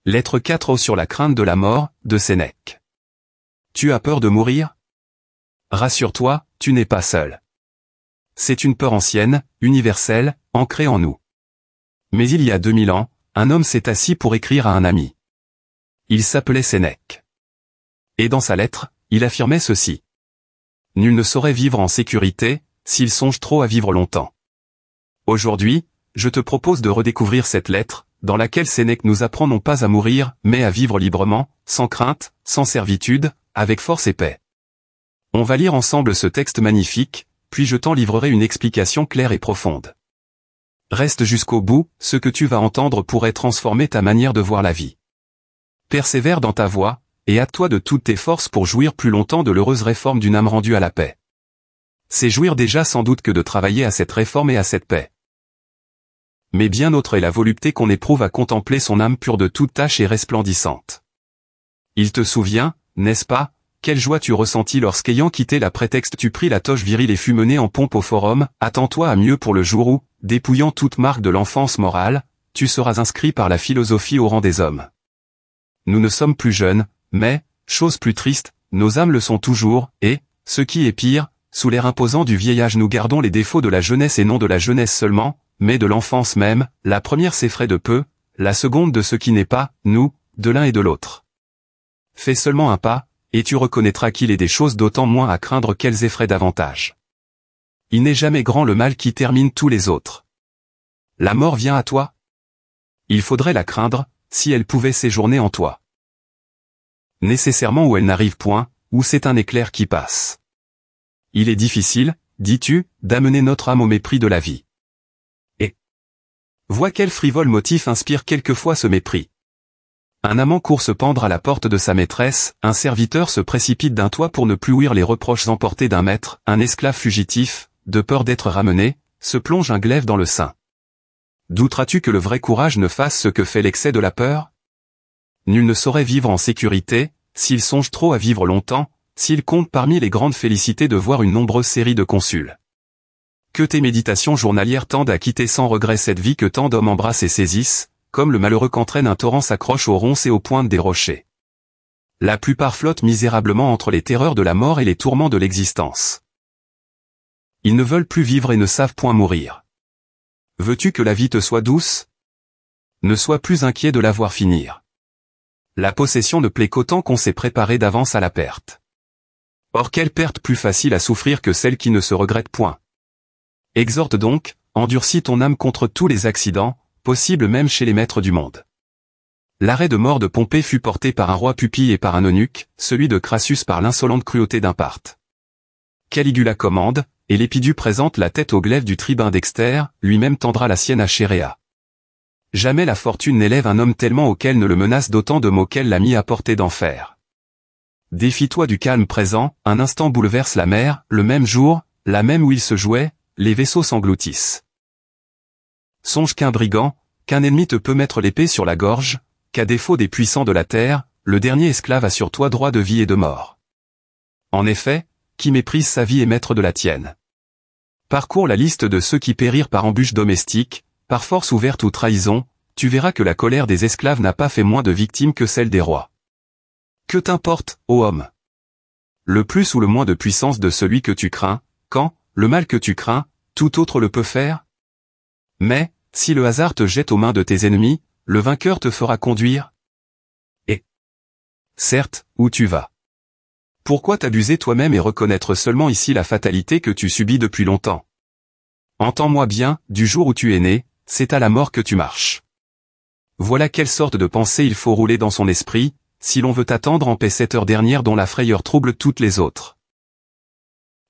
Lettre 4 sur la crainte de la mort, de Sénèque. Tu as peur de mourir? Rassure-toi, tu n'es pas seul. C'est une peur ancienne, universelle, ancrée en nous. Mais il y a 2000 ans, un homme s'est assis pour écrire à un ami. Il s'appelait Sénèque. Et dans sa lettre, il affirmait ceci. Nul ne saurait vivre en sécurité, s'il songe trop à vivre longtemps. Aujourd'hui, je te propose de redécouvrir cette lettre, dans laquelle Sénèque nous apprend non pas à mourir, mais à vivre librement, sans crainte, sans servitude, avec force et paix. On va lire ensemble ce texte magnifique, puis je t'en livrerai une explication claire et profonde. Reste jusqu'au bout, ce que tu vas entendre pourrait transformer ta manière de voir la vie. Persévère dans ta voie, et hâte-toi de toutes tes forces pour jouir plus longtemps de l'heureuse réforme d'une âme rendue à la paix. C'est jouir déjà sans doute que de travailler à cette réforme et à cette paix. Mais bien autre est la volupté qu'on éprouve à contempler son âme pure de toute tache et resplendissante. Il te souvient, n'est-ce pas, quelle joie tu ressentis lorsqu'ayant quitté la prétexte tu pris la toge virile et fus mené en pompe au forum, attends-toi à mieux pour le jour où, dépouillant toute marque de l'enfance morale, tu seras inscrit par la philosophie au rang des hommes. Nous ne sommes plus jeunes, mais, chose plus triste, nos âmes le sont toujours, et, ce qui est pire, sous l'air imposant du vieil âge nous gardons les défauts de la jeunesse et non de la jeunesse seulement, mais de l'enfance même, la première s'effraie de peu, la seconde de ce qui n'est pas, nous, de l'un et de l'autre. Fais seulement un pas, et tu reconnaîtras qu'il est des choses d'autant moins à craindre qu'elles effraient davantage. Il n'est jamais grand le mal qui termine tous les autres. La mort vient à toi? Il faudrait la craindre, si elle pouvait séjourner en toi. Nécessairement où elle n'arrive point, où c'est un éclair qui passe. Il est difficile, dis-tu, d'amener notre âme au mépris de la vie. Et vois quel frivole motif inspire quelquefois ce mépris. Un amant court se pendre à la porte de sa maîtresse, un serviteur se précipite d'un toit pour ne plus ouïr les reproches emportés d'un maître, un esclave fugitif, de peur d'être ramené, se plonge un glaive dans le sein. Douteras-tu que le vrai courage ne fasse ce que fait l'excès de la peur? Nul ne saurait vivre en sécurité, s'il songe trop à vivre longtemps, s'il compte parmi les grandes félicités de voir une nombreuse série de consuls. Que tes méditations journalières tendent à quitter sans regret cette vie que tant d'hommes embrassent et saisissent, comme le malheureux qu'entraîne un torrent s'accroche aux ronces et aux pointes des rochers. La plupart flottent misérablement entre les terreurs de la mort et les tourments de l'existence. Ils ne veulent plus vivre et ne savent point mourir. Veux-tu que la vie te soit douce? Ne sois plus inquiet de la voir finir. La possession ne plaît qu'autant qu'on s'est préparé d'avance à la perte. Or quelle perte plus facile à souffrir que celle qui ne se regrette point. Exhorte donc, endurcis ton âme contre tous les accidents, possibles même chez les maîtres du monde. L'arrêt de mort de Pompée fut porté par un roi pupille et par un eunuque, celui de Crassus par l'insolente cruauté d'un Parthe. Caligula commande, et Lépidu présente la tête au glaive du tribun Dexter, lui-même tendra la sienne à Chéréa. Jamais la fortune n'élève un homme tellement auquel ne le menace d'autant de maux qu'elle l'a mis à portée d'enfer. Défie-toi du calme présent, un instant bouleverse la mer, le même jour, la même où il se jouait, les vaisseaux s'engloutissent. Songe qu'un brigand, qu'un ennemi te peut mettre l'épée sur la gorge, qu'à défaut des puissants de la terre, le dernier esclave a sur toi droit de vie et de mort. En effet, qui méprise sa vie est maître de la tienne. Parcours la liste de ceux qui périrent par embûche domestique, par force ouverte ou trahison, tu verras que la colère des esclaves n'a pas fait moins de victimes que celle des rois. Que t'importe, ô homme? Le plus ou le moins de puissance de celui que tu crains, quand, le mal que tu crains, tout autre le peut faire? Mais, si le hasard te jette aux mains de tes ennemis, le vainqueur te fera conduire. Et, certes, où tu vas? Pourquoi t'abuser toi-même et reconnaître seulement ici la fatalité que tu subis depuis longtemps? Entends-moi bien, du jour où tu es né, c'est à la mort que tu marches. Voilà quelle sorte de pensée il faut rouler dans son esprit, si l'on veut attendre en paix cette heure dernière dont la frayeur trouble toutes les autres.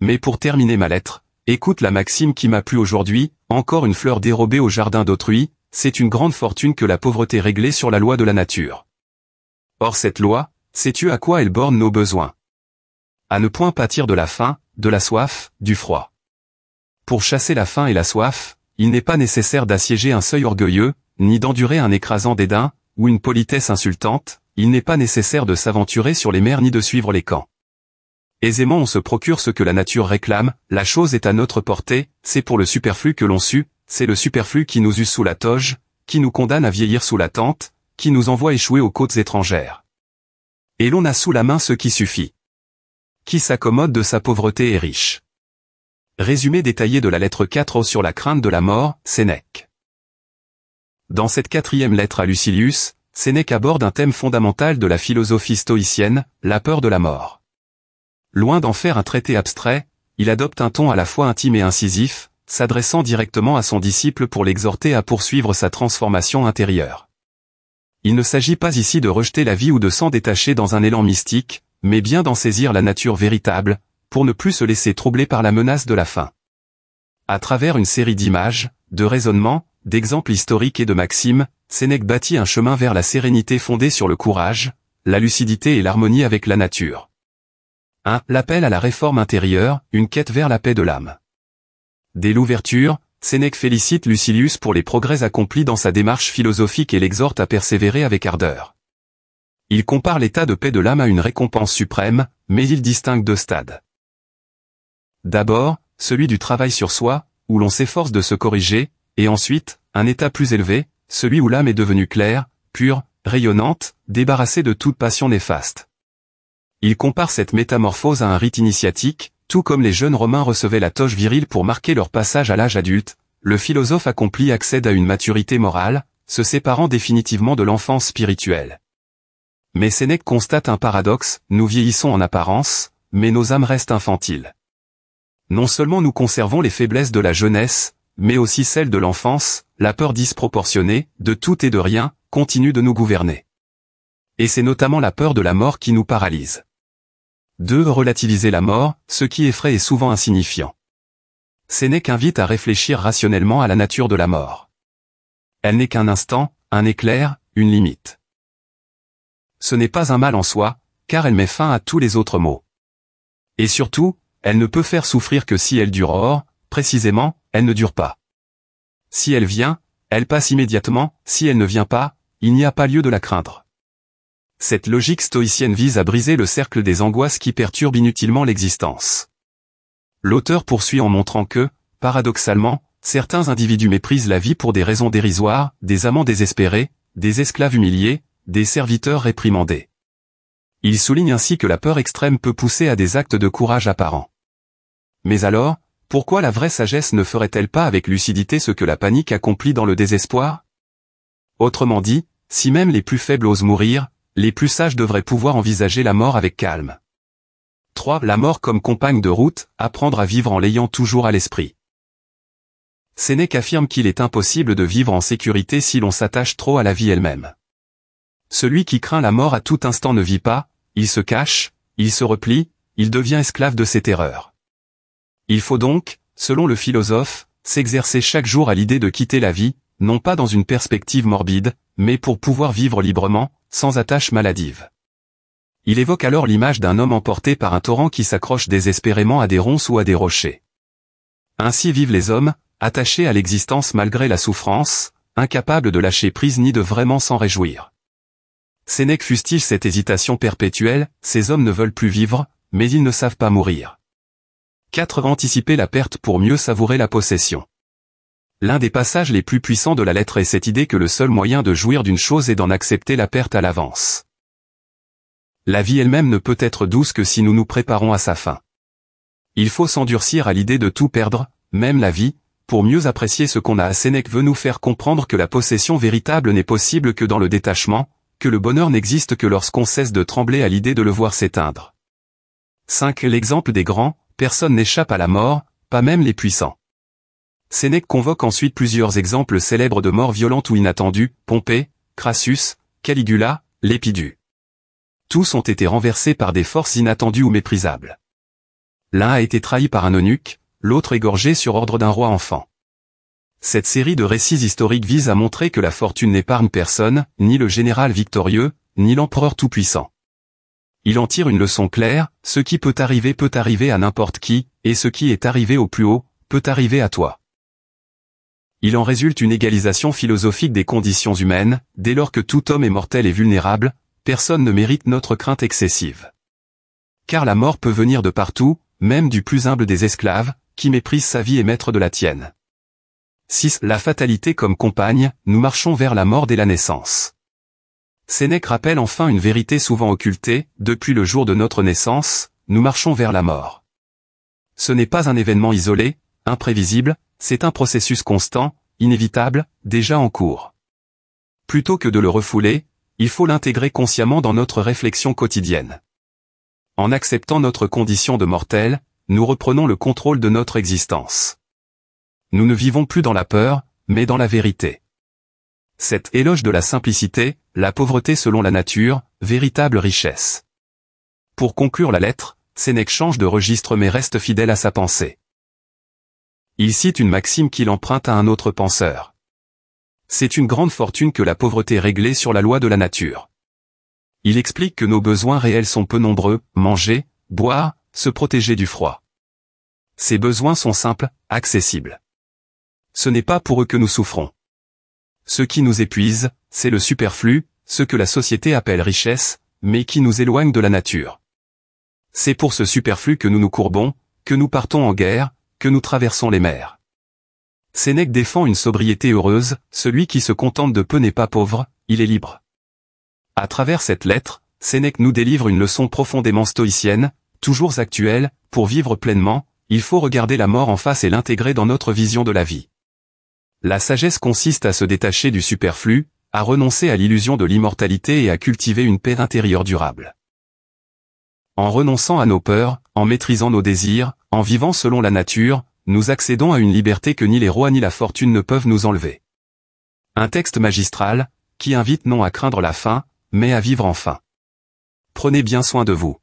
Mais pour terminer ma lettre, écoute la maxime qui m'a plu aujourd'hui, encore une fleur dérobée au jardin d'autrui, c'est une grande fortune que la pauvreté réglée sur la loi de la nature. Or cette loi, sais-tu à quoi elle borne nos besoins? À ne point pâtir de la faim, de la soif, du froid. Pour chasser la faim et la soif, il n'est pas nécessaire d'assiéger un seuil orgueilleux, ni d'endurer un écrasant dédain, ou une politesse insultante, il n'est pas nécessaire de s'aventurer sur les mers ni de suivre les camps. Aisément on se procure ce que la nature réclame, la chose est à notre portée, c'est pour le superflu que l'on sue, c'est le superflu qui nous use sous la toge, qui nous condamne à vieillir sous la tente, qui nous envoie échouer aux côtes étrangères. Et l'on a sous la main ce qui suffit. Qui s'accommode de sa pauvreté est riche. Résumé détaillé de la lettre 4 sur la crainte de la mort, Sénèque. Dans cette 4e lettre à Lucilius, Sénèque aborde un thème fondamental de la philosophie stoïcienne, la peur de la mort. Loin d'en faire un traité abstrait, il adopte un ton à la fois intime et incisif, s'adressant directement à son disciple pour l'exhorter à poursuivre sa transformation intérieure. Il ne s'agit pas ici de rejeter la vie ou de s'en détacher dans un élan mystique, mais bien d'en saisir la nature véritable, pour ne plus se laisser troubler par la menace de la fin. À travers une série d'images, de raisonnements, d'exemples historiques et de maximes, Sénèque bâtit un chemin vers la sérénité fondée sur le courage, la lucidité et l'harmonie avec la nature. 1. L'appel à la réforme intérieure, une quête vers la paix de l'âme. Dès l'ouverture, Sénèque félicite Lucilius pour les progrès accomplis dans sa démarche philosophique et l'exhorte à persévérer avec ardeur. Il compare l'état de paix de l'âme à une récompense suprême, mais il distingue 2 stades. D'abord, celui du travail sur soi, où l'on s'efforce de se corriger, et ensuite, un état plus élevé, celui où l'âme est devenue claire, pure, rayonnante, débarrassée de toute passion néfaste. Il compare cette métamorphose à un rite initiatique, tout comme les jeunes Romains recevaient la toge virile pour marquer leur passage à l'âge adulte, le philosophe accompli accède à une maturité morale, se séparant définitivement de l'enfance spirituelle. Mais Sénèque constate un paradoxe, nous vieillissons en apparence, mais nos âmes restent infantiles. Non seulement nous conservons les faiblesses de la jeunesse, mais aussi celles de l'enfance, la peur disproportionnée, de tout et de rien, continue de nous gouverner. Et c'est notamment la peur de la mort qui nous paralyse. 2. Relativiser la mort, ce qui effraie est souvent insignifiant. Sénèque invite à réfléchir rationnellement à la nature de la mort. Elle n'est qu'un instant, un éclair, une limite. Ce n'est pas un mal en soi, car elle met fin à tous les autres maux. Et surtout, elle ne peut faire souffrir que si elle dure. Or, précisément, elle ne dure pas. Si elle vient, elle passe immédiatement, si elle ne vient pas, il n'y a pas lieu de la craindre. Cette logique stoïcienne vise à briser le cercle des angoisses qui perturbent inutilement l'existence. L'auteur poursuit en montrant que, paradoxalement, certains individus méprisent la vie pour des raisons dérisoires, des amants désespérés, des esclaves humiliés, des serviteurs réprimandés. Il souligne ainsi que la peur extrême peut pousser à des actes de courage apparents. Mais alors, pourquoi la vraie sagesse ne ferait-elle pas avec lucidité ce que la panique accomplit dans le désespoir? Autrement dit, si même les plus faibles osent mourir, les plus sages devraient pouvoir envisager la mort avec calme. 3. La mort comme compagne de route, apprendre à vivre en l'ayant toujours à l'esprit. Sénèque affirme qu'il est impossible de vivre en sécurité si l'on s'attache trop à la vie elle-même. Celui qui craint la mort à tout instant ne vit pas, il se cache, il se replie, il devient esclave de ses terreurs. Il faut donc, selon le philosophe, s'exercer chaque jour à l'idée de quitter la vie, non pas dans une perspective morbide, mais pour pouvoir vivre librement, sans attache maladive. Il évoque alors l'image d'un homme emporté par un torrent qui s'accroche désespérément à des ronces ou à des rochers. Ainsi vivent les hommes, attachés à l'existence malgré la souffrance, incapables de lâcher prise ni de vraiment s'en réjouir. Sénèque fustige cette hésitation perpétuelle, ces hommes ne veulent plus vivre, mais ils ne savent pas mourir. 4. Anticiper la perte pour mieux savourer la possession. L'un des passages les plus puissants de la lettre est cette idée que le seul moyen de jouir d'une chose est d'en accepter la perte à l'avance. La vie elle-même ne peut être douce que si nous nous préparons à sa fin. Il faut s'endurcir à l'idée de tout perdre, même la vie, pour mieux apprécier ce qu'on a. Sénèque veut nous faire comprendre que la possession véritable n'est possible que dans le détachement, que le bonheur n'existe que lorsqu'on cesse de trembler à l'idée de le voir s'éteindre. 5. L'exemple des grands, personne n'échappe à la mort, pas même les puissants. Sénèque convoque ensuite plusieurs exemples célèbres de morts violentes ou inattendues, Pompée, Crassus, Caligula, Lépidus. Tous ont été renversés par des forces inattendues ou méprisables. L'un a été trahi par un eunuque, l'autre égorgé sur ordre d'un roi enfant. Cette série de récits historiques vise à montrer que la fortune n'épargne personne, ni le général victorieux, ni l'empereur tout-puissant. Il en tire une leçon claire, ce qui peut arriver à n'importe qui, et ce qui est arrivé au plus haut, peut arriver à toi. Il en résulte une égalisation philosophique des conditions humaines, dès lors que tout homme est mortel et vulnérable, personne ne mérite notre crainte excessive. Car la mort peut venir de partout, même du plus humble des esclaves, qui méprise sa vie et maître de la tienne. 6. La fatalité comme compagne, nous marchons vers la mort dès la naissance. Sénèque rappelle enfin une vérité souvent occultée, depuis le jour de notre naissance, nous marchons vers la mort. Ce n'est pas un événement isolé, imprévisible, c'est un processus constant, inévitable, déjà en cours. Plutôt que de le refouler, il faut l'intégrer consciemment dans notre réflexion quotidienne. En acceptant notre condition de mortel, nous reprenons le contrôle de notre existence. Nous ne vivons plus dans la peur, mais dans la vérité. Cet éloge de la simplicité, la pauvreté selon la nature, véritable richesse. Pour conclure la lettre, Sénèque change de registre mais reste fidèle à sa pensée. Il cite une maxime qu'il emprunte à un autre penseur. C'est une grande fortune que la pauvreté réglée sur la loi de la nature. Il explique que nos besoins réels sont peu nombreux, manger, boire, se protéger du froid. Ces besoins sont simples, accessibles. Ce n'est pas pour eux que nous souffrons. Ce qui nous épuise, c'est le superflu, ce que la société appelle richesse, mais qui nous éloigne de la nature. C'est pour ce superflu que nous nous courbons, que nous partons en guerre, que nous traversons les mers. Sénèque défend une sobriété heureuse, celui qui se contente de peu n'est pas pauvre, il est libre. À travers cette lettre, Sénèque nous délivre une leçon profondément stoïcienne, toujours actuelle, pour vivre pleinement, il faut regarder la mort en face et l'intégrer dans notre vision de la vie. La sagesse consiste à se détacher du superflu, à renoncer à l'illusion de l'immortalité et à cultiver une paix intérieure durable. En renonçant à nos peurs, en maîtrisant nos désirs, en vivant selon la nature, nous accédons à une liberté que ni les rois ni la fortune ne peuvent nous enlever. Un texte magistral, qui invite non à craindre la faim, mais à vivre enfin. Prenez bien soin de vous.